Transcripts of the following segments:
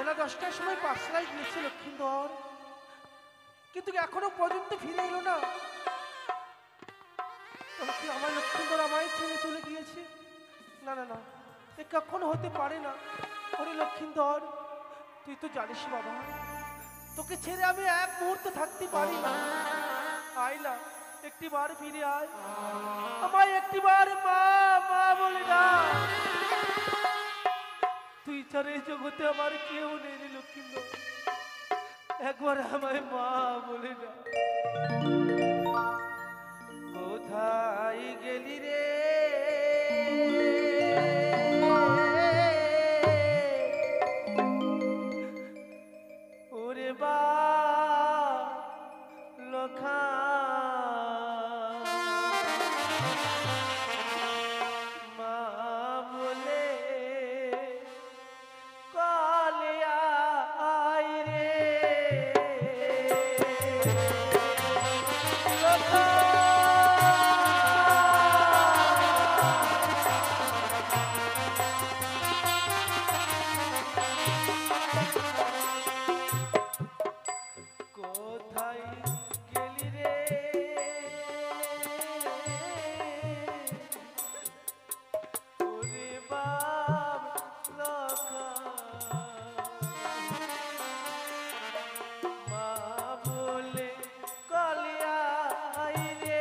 বেলা 10টার সময় পাঠশালায় গিয়েছে লক্ষিন্দর, কিন্তু এখনো পর্যন্ত ফিরে এলো না। আমার লক্ষিন্দর আমায় ছেড়ে চলে গিয়েছে। না না না, এ কখনো হতে পারে না। ওরে লক্ষিন্দর, তুই তো জানিস বাবা, তোকে ছেড়ে আমি এক মুহূর্ত থাকতে পারি না। আয় না, একটিবার ফিরে আয়, আমায় একটিবার মা মা বলে না। তুই ছাড়া এই জগতে আমার কেউ নেই রে লক্ষিন্দর, একবার আমায় মা বলে না। কোথায় গেলি রে ওরে বা লখা, মা বলে কলে আয় রে লখা। কোথায় গেলি রে ওরে বাপ লখা, মা বলে কলে আয় রে।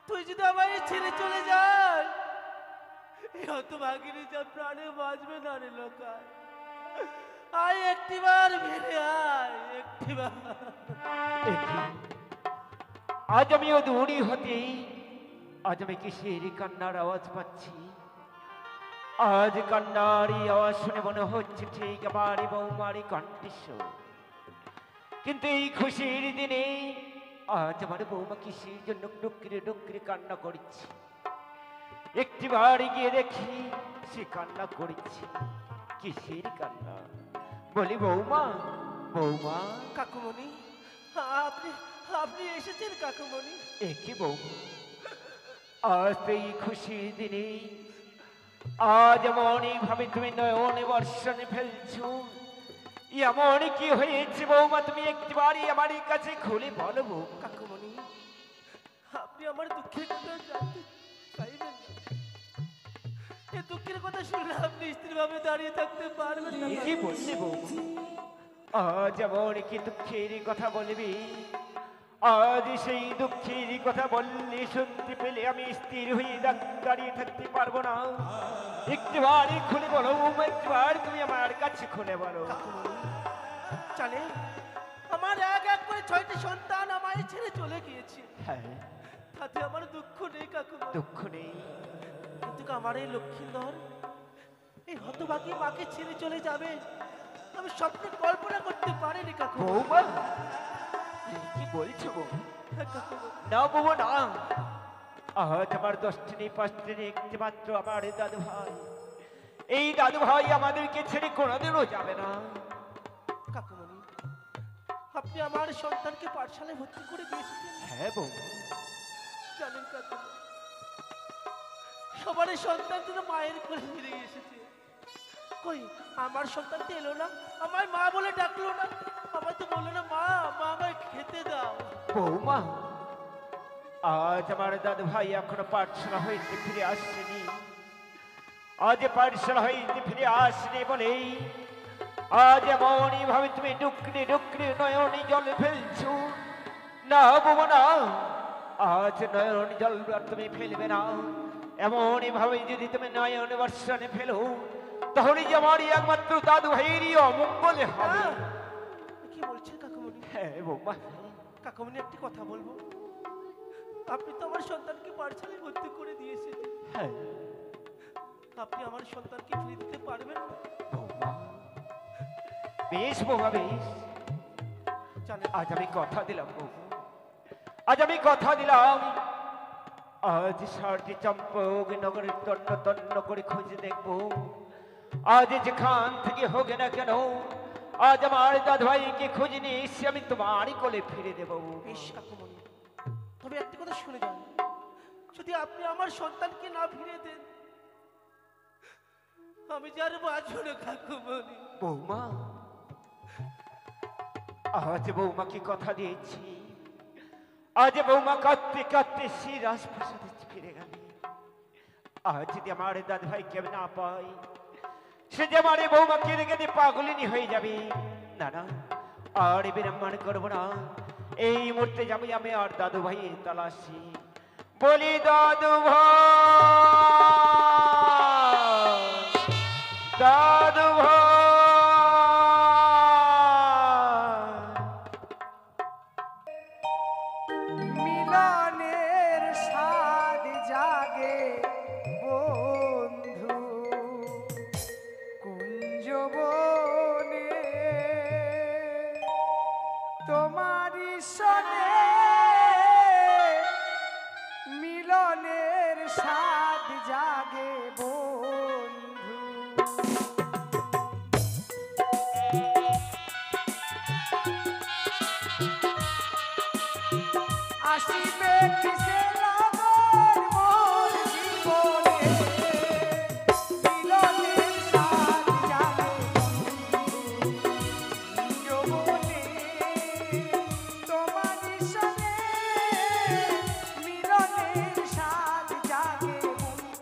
তুই যদি আমায় ছেড়ে চলে যাস, এই হতভাগিনী যা প্রাণে বাঁচবে না রে লোকায়। আয় একটিবার ফিরে আয়, একটিবার। আজ আমি অদূরী হতে আজ আমি কিসের কান্নার আওয়াজ পাচ্ছি। আজ কান্নারই আওয়াজ শুনে মনে হচ্ছে ঠিক আমারই বৌমারই কণ্ঠস্বর। কিন্তু এই খুশির দিনে আজ আমার বৌমা কিসের জন্য ডুকরে ডুকরে কান্না করছে। একটিবার গিয়ে দেখি সে কান্না করছে। কিসের কান্না বলি? বৌমা, বৌমা। কাকুমণি, আপনি আপনি এসেছেন কাকুমণি? একে বৌমা, আজ তো এই খুশির দিনে আজ এমনই ভাবে তুমি নয়নে বর্ষণে ফেলছো। এমন কি হয়েছে বৌমা? তুমি একটিবারই আমার কাছে খুলে বলো বৌমা। কাকুমণি, আপনি আমার দুঃখের কথা জানতে চাইবেন না? এই দুঃখের কথা শুনলে আপনি স্ত্রীভাবে দাঁড়িয়ে থাকতে পারবেন না। কি বলছি বৌমা? আজ এমন কি দুঃখের কথা বলবি? আজ সেই দুঃখের কথা বললে শুনতে পেলে আমি স্থির হয়ে দাঁড়িয়ে থাকতে পারবো না। একটিবারই খুলে বলো বৌমা, একটিবার তুমি আমার কাছে খুলে বলো। জানে, আমার এক এক করে 6টি সন্তান আমায় ছেড়ে চলে গিয়েছে। হ্যাঁ, তাতে আমার দুঃখ নেই কাকুমা, দুঃখ নেই। কিন্তু আমার এই লক্ষ্মীধর এই হতভাগী মাকে ছেড়ে চলে যাবে আমি স্বপ্নে কল্পনা করতে পারিনি কাকুমা। বৌমা, কি বলছো বৌমা? না বৌমা না, আজ আমার 10টি নেই 5টি নেই, একটি মাত্র আমার দাদু ভাই। এই দাদু ভাই আমাদেরকে ছেড়ে কোনোদিনও যাবে না। কাকুমণি, আপনি আমার সন্তানকে পাঠশালায় ভর্তি করে দিয়েছিলেন? হ্যাঁ বৌমা। জানেন কাকুমা, সবার সন্তান যেন মায়ের কোলে ফিরে এসেছে। কই আমার সন্তান তো এলো না, আমার মা বলে ডাকলো না, আমায় তো বললো না মা, মা আমায় খেতে দাও। বৌমা, আজ আমার দাদু ভাই এখনো পাঠশালা হইতে ফিরে আসেনি। আজ পাঠশালা হইতে ফিরে আসেনি বলেই আজ এমনই ভাবে তুমি ডুকরে ডুকরে নয়নে জল ফেলছো। না বৌমা না, আজ নয়ন জল আর তুমি ফেলবে না। এমনই ভাবে যদি তুমি নয়ন বর্ষণে ফেলো তাহলে যে আমারই একমাত্র দাদু ভাইয়েরই অমঙ্গলে হবে। কি বলছেন কাকুমণি? হ্যাঁ বৌমা। কাকুমণি, একটি কথা বলবো? আপনি তো আমার সন্তানকে পাঠশালায় ভর্তি করে দিয়েছেন। হ্যাঁ আপনি আমার সন্তানকে ফিরে দিতে পারবেন না? বৌমা, বেশ বৌমা বেশ। জানেন, আজ আমি কথা দিলাম বৌমা, আজ আমি কথা দিলাম। আজ 6টি চম্পক নগরের তন্ন তন্ন করে খুঁজে দেখবো। আজ যেখান থেকে হোক না কেন আজ আমার দাদু ভাইকে খুঁজে নিয়ে এসে আমি তোমারই কোলে ফিরে দেবো। বেশ কাকুমণি, তবে একটি কথা শুনে যান, যদি আপনি আমার সন্তানকে না ফিরে দেন আমি যার বাঁচব না কাকুমণি। বৌমা, আজ বৌমাকে কথা দিয়েছি, আজ বৌমা কাঁদতে কাঁদতে সেই রাজপ্রাসাদে ফিরে গেলে। আজ যদি আমার দাদু ভাইকে আমি না পাই, সে যে আমার বৌমাকে রেখে দিয়ে পাগলিনী হয়ে যাবে। না না, আর বিড়ম্বন করবো না। এই মুহূর্তে যাবো আমি আর দাদু ভাইয়ের তালাশি। বলি দাদু ভাই, দাদু ভাই। মিলনের স্বাদ জাগে বন্ধু কুঞ্জবনে, তোমারি সনে মিলনের স্বাদ জাগে বন্ধু। আসিবে কিসে লগন মোর জীবনে, মিলনের স্বাদ জাগে যৌবনে, তোমারি সনে মিলনের স্বাদ জাগে বন্ধু।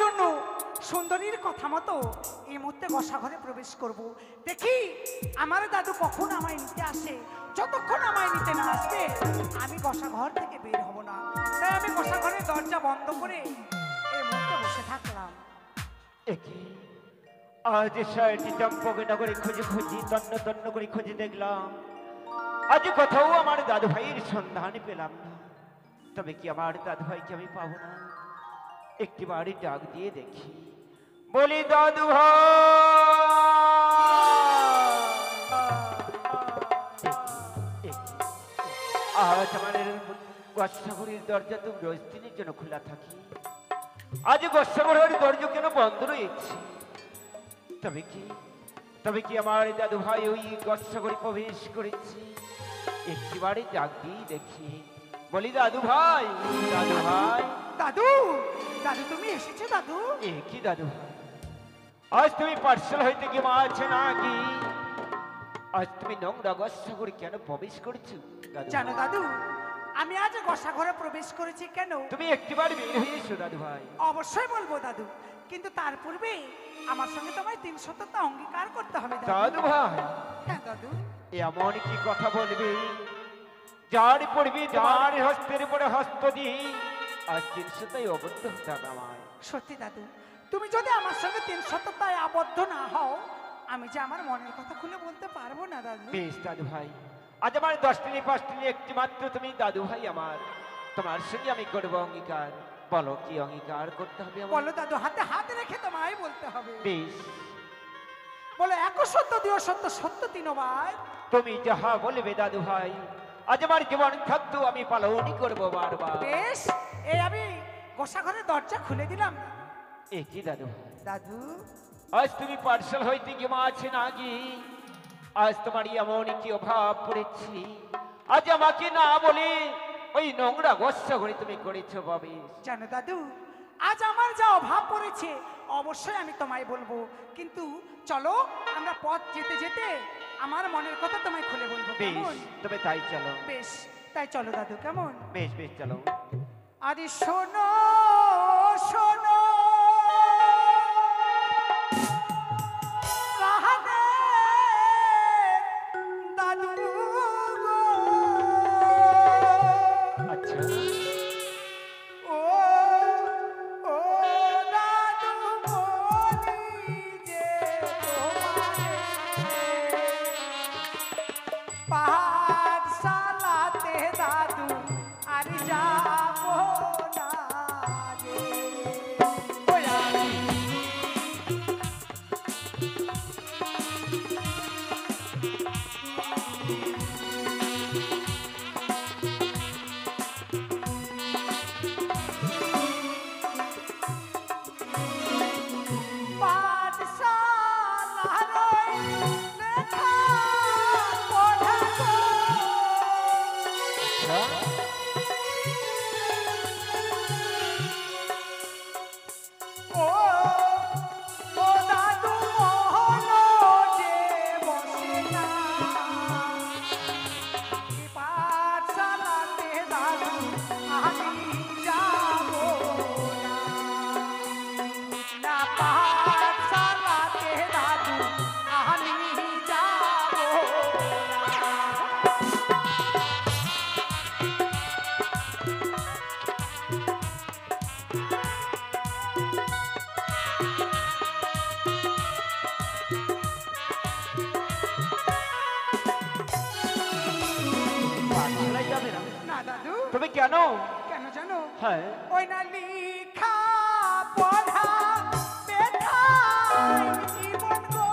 জন্য সুন্দরীর কথা মতো এই মুহূর্তে গোসা ঘরে প্রবেশ করব। দেখি আমার দাদু কখন আমায় নিতে আসে। যতক্ষণ আমায় নিতে না আসবে আমি গোসা ঘর থেকে বের হব না। তাই আমি গোসা ঘরের দরজা বন্ধ করে এই মুহূর্তে বসে থাকলাম। একে আজ সারাটি চম্পকনগরে খুঁজে খুঁজি তন্ন তন্ন করে খুঁজে দেখলাম, আজ কোথাও আমার দাদু ভাইয়ের সন্ধান পেলাম না। তবে কি আমার দাদু ভাইকে আমি পাবো না? একটি বাড়ি ডাক দিয়ে দেখি, বলি দাদু ভাই। আজ আমার গোসাগরের দরজা তো রোজদিনের জন্য খোলা থাকি, আজ গোসাগরের দরজা কেন বন্ধ রয়েছে? তবে কি আমার দাদু ভাই ওই গোসাগরে প্রবেশ করেছে? একটি বাড়ি ডাক দিয়ে দেখি, বলি দাদু ভাই, দাদু ভাই। দাদু, দাদু তুমি এসেছো দাদু? এ কি দাদু ভাই, আজ তুমি পাঠশালা হইতে কি মাছ নাকি? আজ তুমি নোংরা গোসাগরে কেন প্রবেশ করছো দাদু? জানো দাদু, আমি আজ গোসা ঘরে প্রবেশ করেছি কেন? তুমি একটিবার বের হয়ে এসো দাদু ভাই। অবশ্যই বলবো দাদু, কিন্তু তার পূর্বে আমার সঙ্গে তোমায় 3 সত্যতা অঙ্গীকার করতে হবে দাদু ভাই। হ্যাঁ দাদু। এমন কি কথা বলবি, যার পড়বি যার হস্তের উপরে হস্ত দিই আজ 3 সত্যতায় অবদ্ধ হতে হবে আমায়। সত্যি দাদু, তুমি যদি আমার সঙ্গে 3 সত্যতায় আবদ্ধ না হও, আমি যে আমার মনের কথা খুলে বলতে পারবো না দাদু। বেশ দাদু ভাই, আজ আমার 10টি 5টি একটি মাত্র তুমি দাদু ভাই আমার, তোমার সঙ্গে আমি করবো অঙ্গীকার। বলো কি অঙ্গীকার করতে হবে আমার? বলো দাদু, হাতে হাত রেখে তোমায় বলতে হবে। বেশ, বলো 1 সত্য 2 সত্য সত্য 3 বার। তুমি যাহা বলবে দাদু ভাই, আজ আমার জীবন থাকতেও আমি পালনই করবো বারবার। বেশ, এই আমি গোসা ঘরের দরজা খুলে দিলাম। এ কি দাদু ভাই, দাদু, আজ তুমি পার্সেল হইতে কি মাছ নাকি? আজ তোমার এমন কি অভাব পড়েছি, আজ আমাকে না বলে ওই নোংরা গোসা করে তুমি করেছো বাবে? জানো দাদু, আজ আমার যা অভাব পড়েছে অবশ্যই আমি তোমায় বলবো, কিন্তু চলো আমরা পথ যেতে যেতে আমার মনের কথা তোমায় খুলে বলবো, বেশ, কেমন? তবে তাই চলো। বেশ, তাই চলো দাদু, কেমন? বেশ বেশ চলো। আরে শোনো শোনো রাহাতের দাদু গো। আচ্ছা, ও ও দাদু বলি যে তোমারে পাঠশালাতে দাদু আর যাবো না রে। ওই আমি পাঠশালার লেখা পড়া গো। আচ্ছা, ও ও দাদু মোহন যে বসে না এই পাঠশালাতে দাদু আমি যাবো না। না পাঠশালাতে দাদু আমি যাবো না। পাঠশালায় যাবে না? না দাদু, তবে কেন? কেন জানো? হ্যাঁ, ওই না লিখা পড়া বেথায় জীবন গো।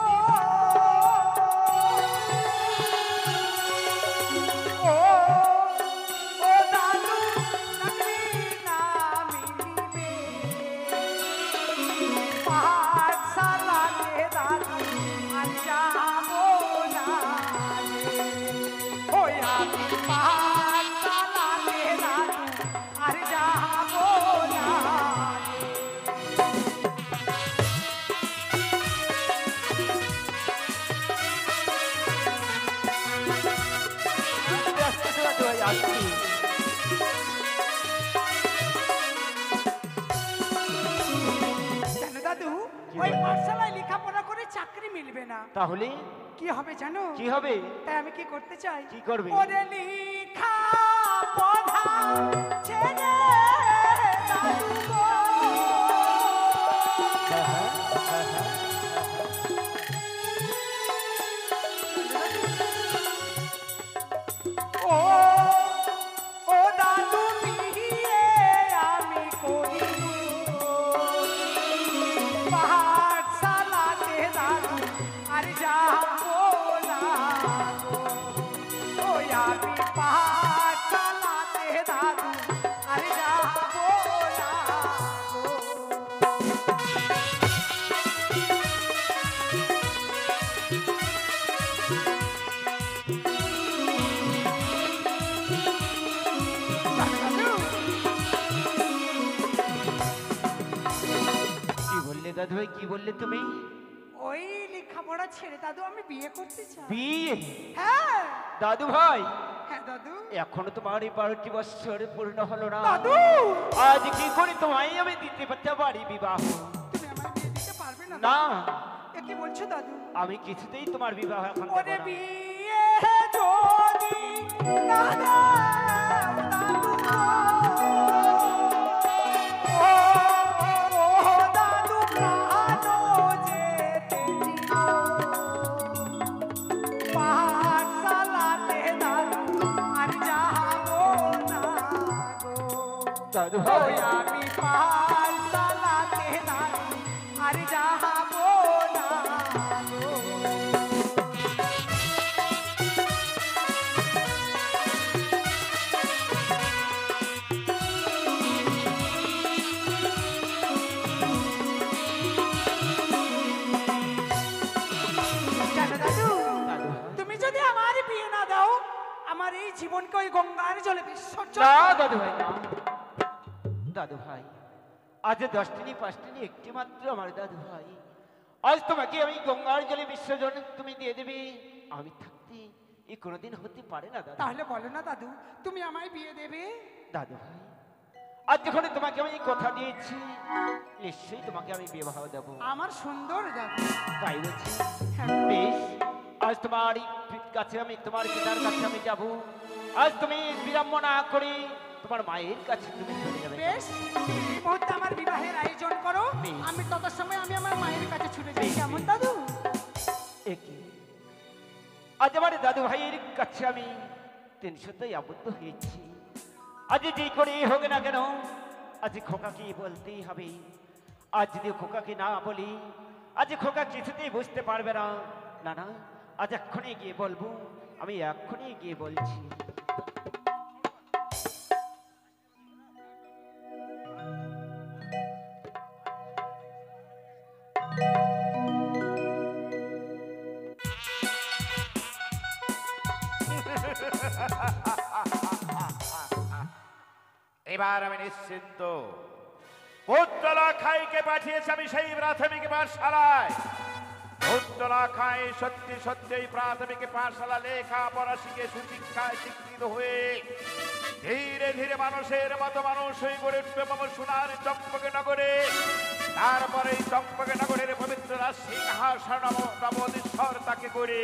ও ও দাদু চাকরি না মিলিবে পাঠশালাতে দাদু আর যাবো না রে। ওই আমি পাঠশালাতে দাদু আর যাবো না রে। আসতে দাদু ভাই, আসছি। মিলবে না। তাহলে কি হবে জানো? কি হবে? তাই আমি কি করতে চাই? কি করবে? ওরে লিখা পড়া ছেড়ে দাদু গো। হ্যাঁ, হ্যাঁ, হ্যাঁ, হ্যাঁ। ও ও দাদু বিয়ে আমি করি পাঠশালাতে দাদু আর যাবো না গো। ও আমি পাঠশালাতে দাদু আর যাবো না গো। কি বললে দাদু ভাই, কি বললে তুমি? ওই লেখাপড়া ছেড়ে দাদু আমি বিয়ে করতে চাই। বিয়ে? হ্যাঁ দাদু ভাই, হ্যাঁ দাদু। এখনো তোমার এই 12টি বছর পূর্ণ হলো না। দাদু আজ কি করে তোমায় আমি দিতে পারতে পারি বিবাহ? তুমি আমার বিয়ে দিতে পারবে না? না, এ কি বলছো দাদু? আমি কিছুতেই তোমার বিবাহ এখন দেব ওরে না। বিয়ে যদি না দাও দাদু গো। ও ও দাদু প্রাণো যেতে দিও। পাঠশালাতে দাদু আর যাবো না গো। দাদু ওই ভাই, আমি পাঠশালাতে দাদু আর যাবো না গো। জানো দাদু, দাদু ভাই। তুমি যদি আমার বিয়ে না দাও আমার এই জীবনকে ওই গঙ্গার জলে বিসর্জন না করো। দাদু ভাই, না। দাদু ভাই, আজ 10টি 5টি একটি মাত্র আমার দাদু ভাই। আজ তোমাকে আমি গঙ্গার জলে বিসর্জন তুমি দিয়ে দেবে, আমি থাকতে এ কোনোদিন হতে পারে না দাদু। তাহলে বলো না দাদু, তুমি আমায় বিয়ে দেবে? দাদু ভাই, আজ যখন তোমাকে আমি কথা দিয়েছি, নিশ্চয়ই তোমাকে আমি বিবাহ দেব। আমার সুন্দর দাদু। তাই বলছি, হ্যাঁ। বেশ, আজ তোমার কাছে আমি, তোমার পিতার কাছে আমি যাব। আজ তুমি বিলম্ব না করে তোমার মায়ের কাছে তুমি চলে যাবে। বেশ, তুমি এই মুহূর্তে আমার বিবাহের আয়োজন করো, বেশ। আমি তত সময় আমি আমার মায়ের কাছে ছুটে যাই। বেশ, কেমন বেশ। দাদু? একই আজ আমার দাদু ভাইয়ের কাছে আমি 300তেই আবদ্ধ হয়েছি। আজ যে করে হোক না কেন, আজ খোকাকে বলতেই হবে। আজ যদি খোকাকে না বলি, আজ খোকা কিছুতেই বুঝতে পারবে না। না না, আজ এক্ষুনি গিয়ে বলবো, আমি এক্ষুনি গিয়ে বলছি। এবার আমি নিশ্চিন্ত। পুত্তলা খাইকে পাঠিয়েছে আমি সেই প্রাথমিক পাঠশালায়। পুত্তলা খাই সত্যি সত্যি এই প্রাথমিক পাঠশালা লেখা পড়া শিখে সুশিক্ষায় শিক্ষিত হয়ে ধীরে ধীরে মানুষের মতো মানুষ হয়ে গড়ে উঠবে আমার সোনার চম্পকে নগরে। তারপরে এই চম্পকে নগরের পবিত্র সিংহাসন নবদীশ্বর তাকে করে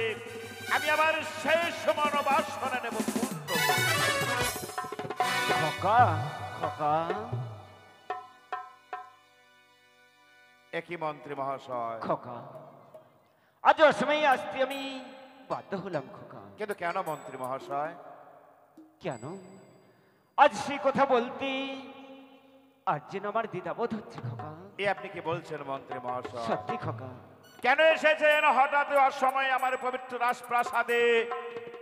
আমি আবার শেষ মনোবাসনা নেব পূর্ণ। খোকা, খোকা, একই মন্ত্রী মহাশয়, খোকা, আজ অসময়ে আসতে আমি বাধ্য হলাম খোকা। কিন্তু কেন মন্ত্রী মহাশয়? কেন? আজ সেই কথা বলতে আর যেন আমার দ্বিধাবোধ হচ্ছে খোকা। এ আপনি কি বলছেন মন্ত্রী মহাশয়? সত্যি খোকা। কেন এসেছেন হঠাৎ অসময়ে আমার পবিত্র রাজপ্রাসাদে?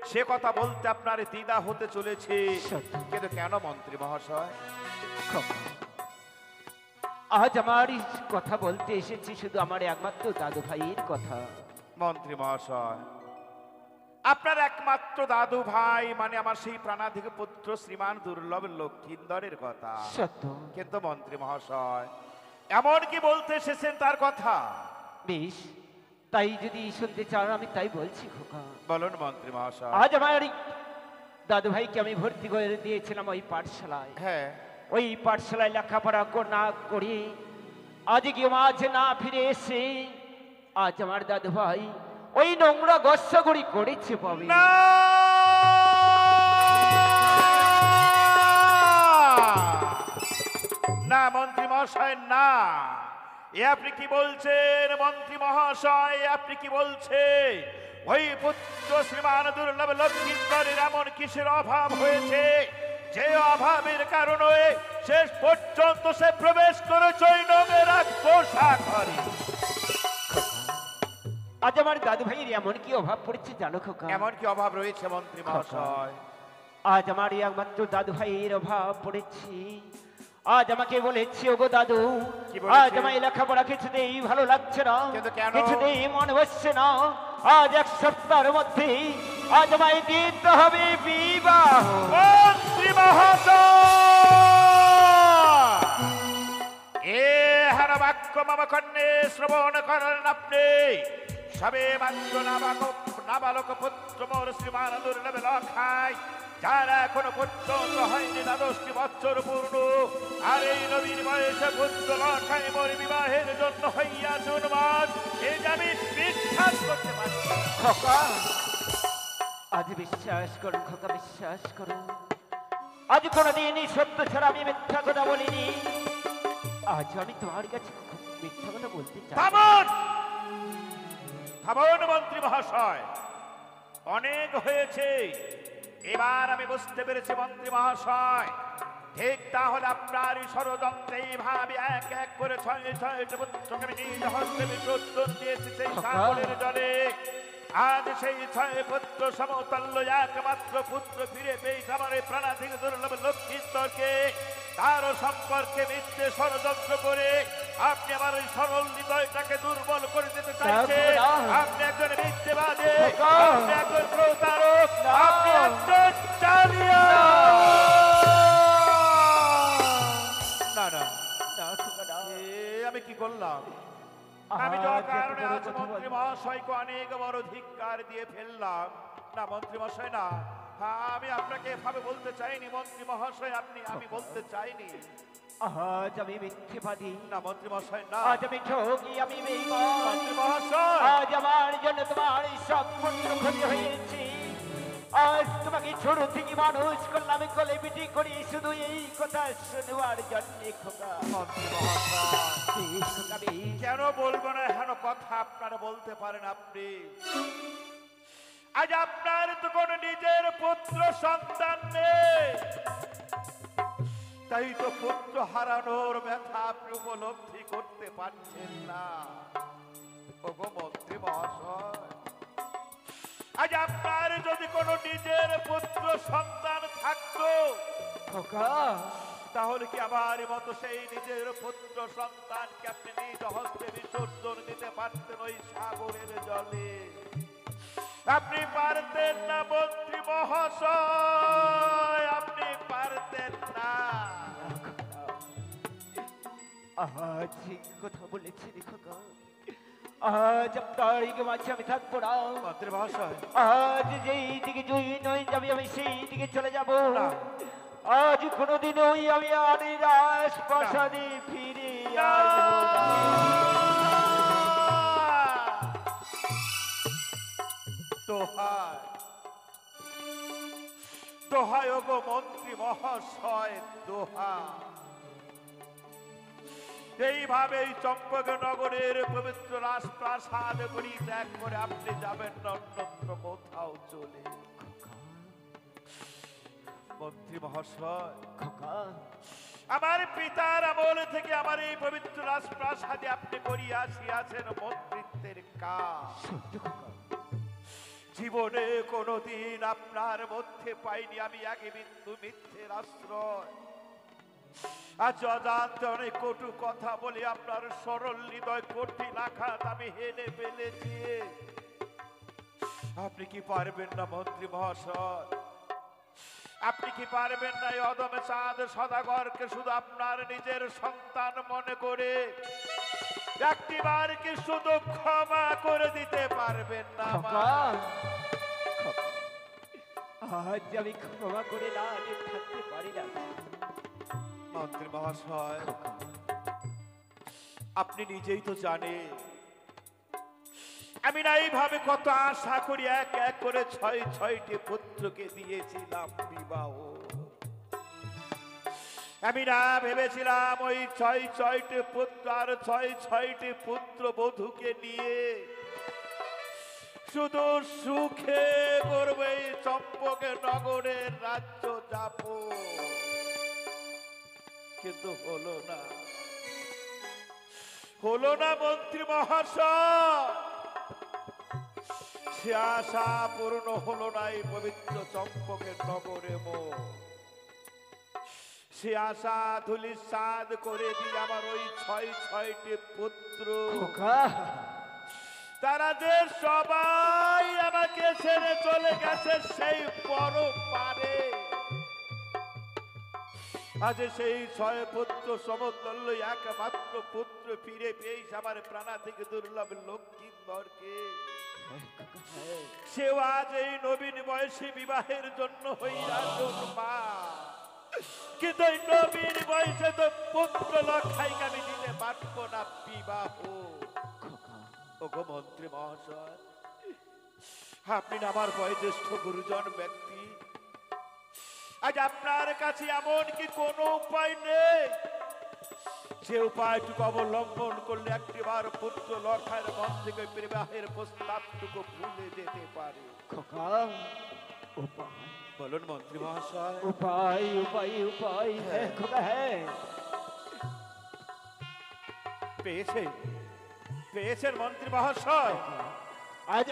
সে কথা বলতে আপনার দ্বিধা হতে চলেছে, সত্যি। কিন্তু কেন মন্ত্রী মহাশয়? খোকা, আজ আমার এই কথা বলতে এসেছি শুধু আমার একমাত্র দাদু ভাইয়ের কথা। মন্ত্রী মহাশয়, আপনার একমাত্র দাদু ভাই মানে আমার সেই প্রাণাধিক পুত্র শ্রীমান দুর্লভ লক্ষিন্দরের কথা। সত্য। কিন্তু মন্ত্রী মহাশয়, এমন কি বলতে এসেছেন তার কথা? বেশ, তাই যদি শুনতে চান আমি তাই বলছি খোকা। বলুন মন্ত্রী মহাশয়। আজ আমার এই দাদু ভাইকে আমি ভর্তি করে দিয়েছিলাম ওই পাঠশালায়। হ্যাঁ, ওই পাঠশালায় লেখাপড়া না করে আজ কি মাঝে না ফিরে এসে আজ আমার দাদু ভাই ওই নোংরা গস্সাগুড়ি করেছে পাবে না না মন্ত্রী মহাশয় না, এ আপনি কি বলছেন মন্ত্রী মহাশয়? আপনি কি বলছেন? ওই পুত্র শ্রীমান দুর্লভ লক্ষ্মীন্দরের এমন কিসের অভাব হয়েছে যে অভাবের কারণে শেষ পর্যন্ত সে প্রবেশ করেছে ওই নোংরা পোশাক ঘরে? আজ আমার দাদু ভাইয়ের এমন কি অভাব পড়েছে জানো খোকা? এমন কি অভাব রয়েছে মন্ত্রী মহাশয়? আজ আমার এই একমাত্র দাদু ভাইয়ের অভাব পড়েছে। আজ আমাকে বলেছি ওগো দাদু, কি বলেছে? আজ আমার লেখাপড়া কিছুতেই ভালো লাগছে না, কিন্তু কেন? কিছুতেই মনে বসছে না। আজ এক সপ্তাহের মধ্যে আজ আমায় দিতে হবে বিবাহ। মন্ত্রী মহাশয়, এ হার বাক্য মম কন্যে শ্রবণ করেন আপনি। সবে মাত্র নাবালক পুত্র মোর শ্রীমান দুর্লভ লক্ষায়, যারা এখনো পর্যন্ত হয়নি 12টি বছর পূর্ণ, আর এই নবীন বয়সে পুত্র লক্ষায় মোর বিবাহের জন্য হইয়াছে উন্মাদ, এই যে আমি বিশ্বাস করতে পারছি না। খোকা, আজ বিশ্বাস করুন খোকা, বিশ্বাস করুন। আজ কোনোদিনই সত্য ছাড়া আমি মিথ্যা কথা বলিনি। আজ আমি তোমার কাছে মিথ্যা কথা বলতে চাই। থামুন থামুন মন্ত্রী মহাশয়, অনেক হয়েছে। এবার আমি বুঝতে পেরেছি মন্ত্রী মহাশয়, ঠিক তাহলে আপনার এই ষড়যন্ত্রে এইভাবে এক এক করে 6 পুত্রকে আমি নিজ হস্তে বিসর্জন দিয়েছি সেই সাগরের জলে। আজ সেই 6 পুত্র সমতল্য একমাত্র পুত্র ফিরে পেয়েছে আমার এই প্রাণাধিক দুর্লভ লক্ষ্মীন্দরকে। তারও সম্পর্কে মিথ্যে ষড়যন্ত্র করে আপনি আমার এই সরল হৃদয়টাকে দুর্বল করে দিতে চাইছেন। আপনি একজন মিথ্যেবাদী, আপনি একজন প্রতারক, আপনি একজন জালিয়া। না না, না খোকা, না। এ আমি কি করলাম? আহা, আমি যার কত কারণে বড় আজ কথা মন্ত্রী বলছো। মহাশয়কে অনেক বড় ধিক্কার দিয়ে ফেললাম। না মন্ত্রী মহাশয় না, হ্যাঁ আমি আপনাকে এভাবে বলতে চাইনি মন্ত্রী মহাশয়, আমি বলতে চাইনি। আজ আমি মিথ্যেবাদী, না মন্ত্রী মহাশয় না, আজ আমি ঠকি, আমি বেঈমান। মন্ত্রী মহাশয় আজ আমার জন্য তোমার এই সব পুত্র ক্ষতি হয়েছে। আজ তোমাকে ছোট থেকে মানুষ করলাম, কোলে পিটি করি শুধু এই কথা শুনবার জন্য খোকা। মন্ত্রী মহাশয় বেশ খোকা, বেশ। কেন বলবো না হেন কথা আপনারা বলতে পারেন আপনি? আজ আপনার তো কোনো নিজের পুত্র সন্তান নেই, তাই তো পুত্র হারানোর ব্যথা আপনি উপলব্ধি করতে পারছেন না। ওগো মন্ত্রী মহাশয়, আজ আপনার যদি কোনো নিজের পুত্র সন্তান থাকতো খোকা, তাহলে কি আমার মতো সেই নিজের পুত্র সন্তানকে আপনি নিজ হস্তে বিসর্জন দিতে পারতেন ওই সাগরের জলে? আপনি পারতেন না মন্ত্রী মহাশয়, আপনি পারতেন না। আজ এই কথা বলেছি খোকা, আজ আপনার এই মাঝে আমি থাকবো না। মন্ত্রী মহাশয় আজ যেই দিকে জয়ী নয় যাবে আমি সেই দিকে চলে যাব না। আজ কোনোদিন ওই আমি আর এই রাজপ্রাসাদে ফিরে আসবো না। দোহাই দোহাই ওগো মন্ত্রী মহাশয়, দোহাই। এইভাবে এই চম্পকনগরের পবিত্র রাজপ্রাসাদ পরিত্যাগ করে আপনি যাবেন না অন্যত্র কোথাও চলে। মন্ত্রী মহাশয়, খোকা, আমার পিতার আমল থেকে আমার এই পবিত্র রাজপ্রাসাদে আপনি করিয়া আসিয়াছেন মন্ত্রিত্বের কাজ। সত্য খোকা, জীবনে কোনোদিন আপনার মধ্যে পাইনি আমি এক বিন্দু মিথ্যের আশ্রয়। আজ অজান্তে অনেক কটু কথা বলে আপনার সরল হৃদয় কঠিন আঘাত আমি হেনে ফেলেছি। আপনি কি পারবেন না মন্ত্রী মহাশয়? আপনি কি পারবেন না এই অদমে চাঁদ সদাগরকে শুধু আপনার নিজের সন্তান মনে করে একটিবার কি শুধু ক্ষমা করে দিতে পারবেন না? খোকা, খোকা, আজ আমি ক্ষমা করে না আমি থাকতে পারি না। মন্ত্রী মহাশয়, আপনি নিজেই তো জানেন আমি না এইভাবে কত আশা করি এক এক করে ছয়টি পুত্রকে দিয়েছিলাম বিবাহ। আমি না ভেবেছিলাম ওই ছয়টি পুত্র আর ছয়টি পুত্র বধূকে নিয়ে শুধু সুখে করবে এই চম্পকের নগরের রাজ্য যাব, কিন্তু হলো না মন্ত্রী মহাশয়। সে আশা পূর্ণ হলো না এই পবিত্র চম্পকের নগরে মোর। সে আশা ধূলিসাৎ করে দিয়ে আমার ওই ছয়টি পুত্র খোকা, তারা যে সবাই আমাকে ছেড়ে চলে গেছে সেই পর পারে। আজ সেই 6 পুত্র সমতুল্য একমাত্র পুত্র ফিরে পেয়েছে আমার প্রাণাধিক দুর্লভ লক্ষ্মীধরকে। সেও আজ এই নবীন বয়সে বিবাহের জন্য হইয়া মা, কিন্তু এই নবীন বয়সে তো পুত্র লক্ষাইকে আমি দিতে পারবো না বিবাহ। ওগো মন্ত্রী মহাশয়, আপনি না আমার বয়োজ্যেষ্ঠ গুরুজন ব্যক্তি, আজ আপনার কাছে এমন কি কোনো উপায় নেই যে উপায়টুকু অবলম্বন করলে একটিবার পুত্র লক্ষার মন থেকে বিবাহের প্রস্তাবটুকু ভুলে যেতে পারে? খোকা, উপায় বলুন মন্ত্রী মহাশয়। উপায় উপায় উপায় হ্যাঁ খোকা, হ্যাঁ। পেয়েছেন মন্ত্রী মহাশয়? আজ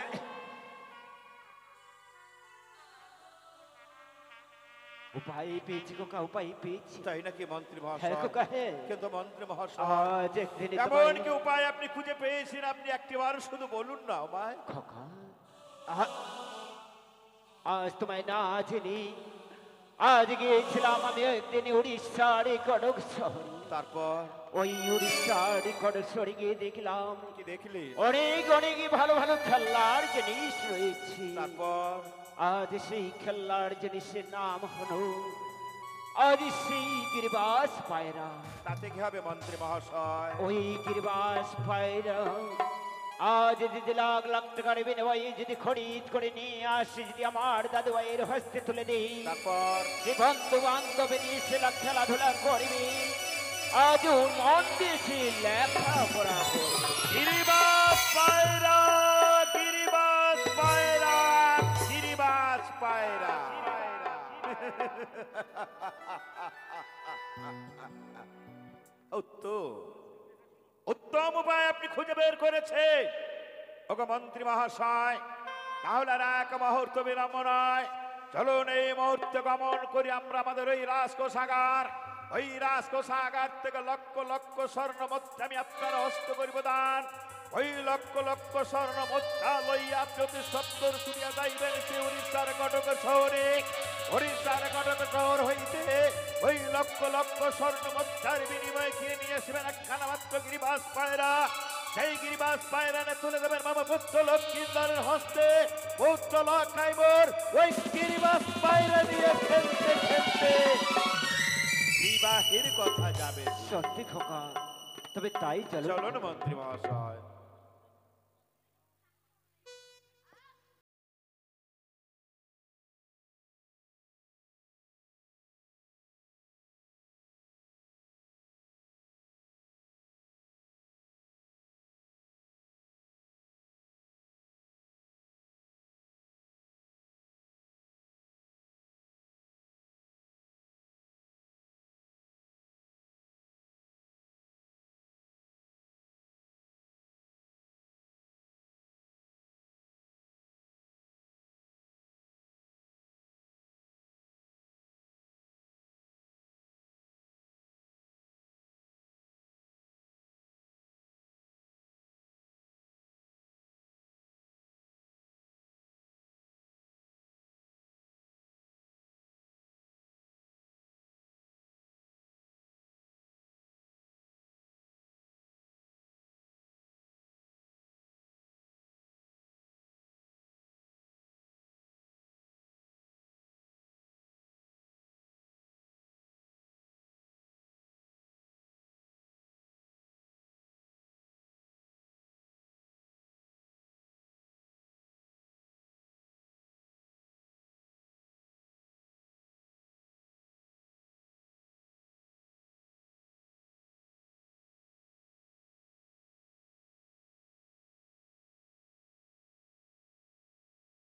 উপায় পেয়েছি খোকা, উপায় পেয়েছি। তাই নাকি মন্ত্রী হ্যাঁ মহাশয়? খোকা, হ্যাঁ। কিন্তু মন্ত্রী মহাশয়, আজ একদিন এমন কি উপায় আপনি খুঁজে পেয়েছেন? আপনি একটিবার শুধু বলুন না আমায়। খোকা, আজ তোমায় না চিনি। আজ গিয়েছিলাম আমি একদিন উড়িষ্যার কটক শহরে। তারপর ওই উড়িষ্যার কটক শহরে গিয়ে দেখলাম কি দেখলি? অনেক অনেক ভালো ভালো খেলার জিনিস রয়েছে। তারপর আজ সেই খেলার জিনিসের নাম হলো আজ সেই গিরিবাস পায়রা। তাতে কি হবে মন্ত্রী মহাশয়? ওই গিরিবাস পায়রা আজ যদি লাখ লাখ টাকার বিনিময়ে যদি খরিদ করে নিয়ে আসি, যদি আমার দাদু ভাইয়ের হস্তে তুলে দিই, তারপর যে বন্ধু বান্ধব নিয়ে সে খেলাধুলা করবে, আজ ওর মন দিয়েছে লেখাপড়া করবে। গিরিবাস পায়রা, গিরিবাস পায়রা, গিরিবাস পায়রা। উত্তম উপায় আপনি খুঁজে বের করেছে ওগো মন্ত্রী মহাশয়। তাহলে আর এক মুহূর্ত বিলম্ব নয়, চলুন এই মুহূর্তে গমন করি আমরা আমাদের ওই রাজকোষাগার। ওই রাজকোষাগার থেকে লক্ষ লক্ষ স্বর্ণ মুদ্রা আমি আপনার হস্ত করিব দান। ওই লক্ষ লক্ষ স্বর্ণ মুদ্রা লইয়া আপনি অতি সত্তর ছুটিয়া যাইবেন সে উড়িষ্যার কটক শহরে। উড়িষ্যার কটক শহর হইতে ওই লক্ষ লক্ষ স্বর্ণ মুদ্রার বিনিময়ে কিনে নিয়ে আসবেন একখানা মাত্র গিরিবাস পায়রা। সেই গিরিবাস পায়রা তুলে দেবেন মামা পুত্র লক্ষ্মীধরের হস্তে। পুত্র লক্ষাই মোর ওই গিরিবাস পায়রা নিয়ে খেলতে খেলতে বিবাহের কথা যাবে। সত্যি খোকা, তবে তাই চলো। চলুন মন্ত্রী মহাশয়।